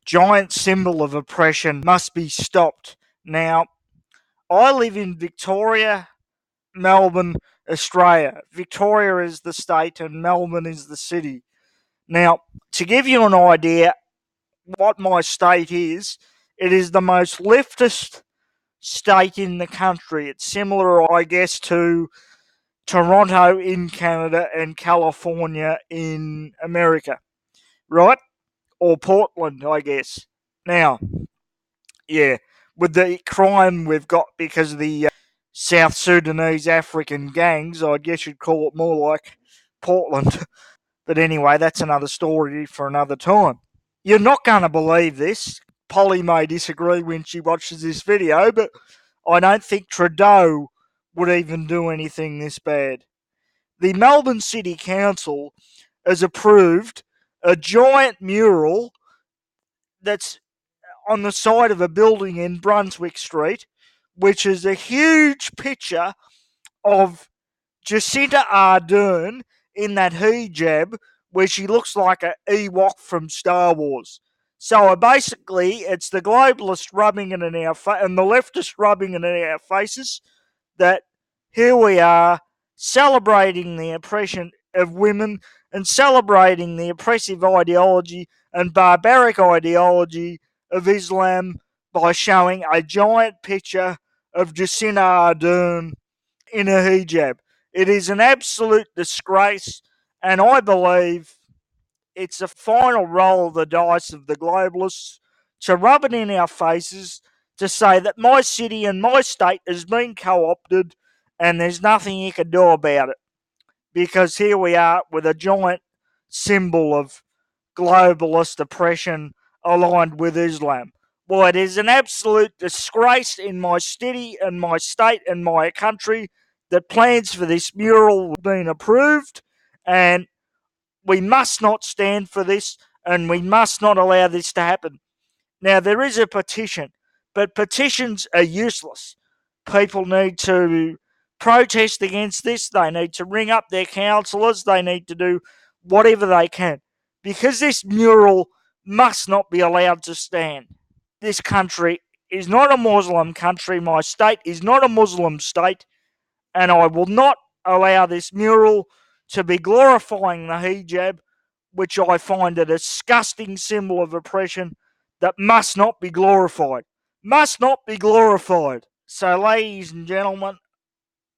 giant symbol of oppression must be stopped. Now, I live in Victoria, Melbourne, Australia. Victoria is the state and Melbourne is the city. Now, to give you an idea what my state is, it is the most leftist state in the country. It's similar, I guess, to Toronto in Canada and California in America, right? Or Portland, I guess. Now, yeah, with the crime we've got because of the South Sudanese African gangs, I guess you'd call it more like Portland. But anyway, that's another story for another time. You're not going to believe this. Polly may disagree when she watches this video, but I don't think Trudeau would even do anything this bad. The Melbourne City Council has approved a giant mural that's on the side of a building in Brunswick Street, which is a huge picture of Jacinda Ardern in that hijab where she looks like an Ewok from Star Wars. So basically, it's the globalists rubbing it in our face and the leftists rubbing it in our faces that here we are celebrating the oppression of women and celebrating the oppressive ideology and barbaric ideology of Islam by showing a giant picture of Jacinda Ardern in a hijab. It is an absolute disgrace, and I believe it's a final roll of the dice of the globalists to rub it in our faces to say that my city and my state has been co-opted and there's nothing you can do about it. Because here we are with a giant symbol of globalist oppression aligned with Islam. Well, it is an absolute disgrace in my city and my state and my country that plans for this mural have been approved, and we must not stand for this and we must not allow this to happen. Now, there is a petition, but petitions are useless. People need to protest against this. They need to ring up their councillors. They need to do whatever they can because this mural must not be allowed to stand. This country is not a Muslim country. My state is not a Muslim state, and I will not allow this mural to be glorifying the hijab, which I find a disgusting symbol of oppression that must not be glorified. Must not be glorified. So, ladies and gentlemen,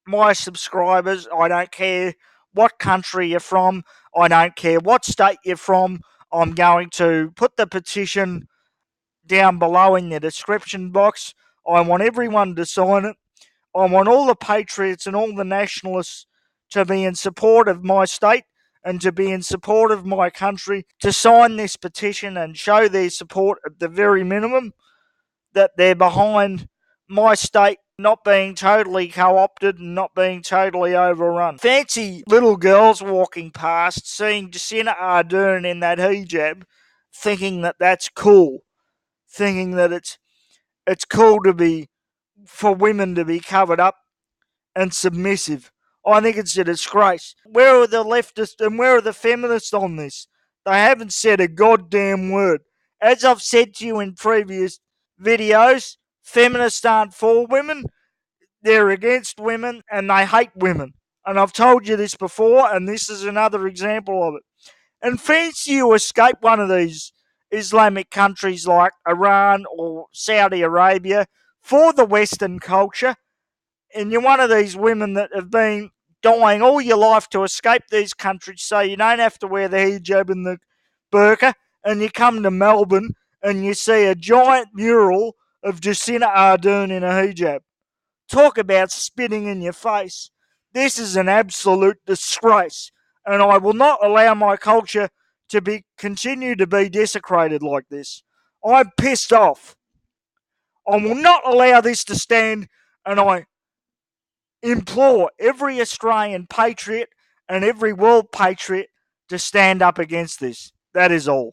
my subscribers, I don't care what country you're from, I don't care what state you're from, I'm going to put the petition down below in the description box. I want everyone to sign it. I want all the patriots and all the nationalists to be in support of my state and to be in support of my country to sign this petition and show their support at the very minimum that they're behind my state not being totally co-opted and not being totally overrun. Fancy little girls walking past, seeing Jacinda Ardern in that hijab, thinking that that's cool, thinking that it's cool to be for women to be covered up and submissive. I think it's a disgrace. Where are the leftists and where are the feminists on this? They haven't said a goddamn word. As I've said to you in previous videos, feminists aren't for women, they're against women, and they hate women. And I've told you this before, and this is another example of it. And fancy you escape one of these Islamic countries like Iran or Saudi Arabia for the Western culture, and you're one of these women that have been dying all your life to escape these countries so you don't have to wear the hijab and the burqa, and you come to Melbourne and you see a giant mural of Jacinda Ardern in a hijab. Talk about spitting in your face. This is an absolute disgrace, and I will not allow my culture to continue to be desecrated like this. I'm pissed off. I will not allow this to stand, and I implore every Australian patriot and every world patriot to stand up against this. That is all.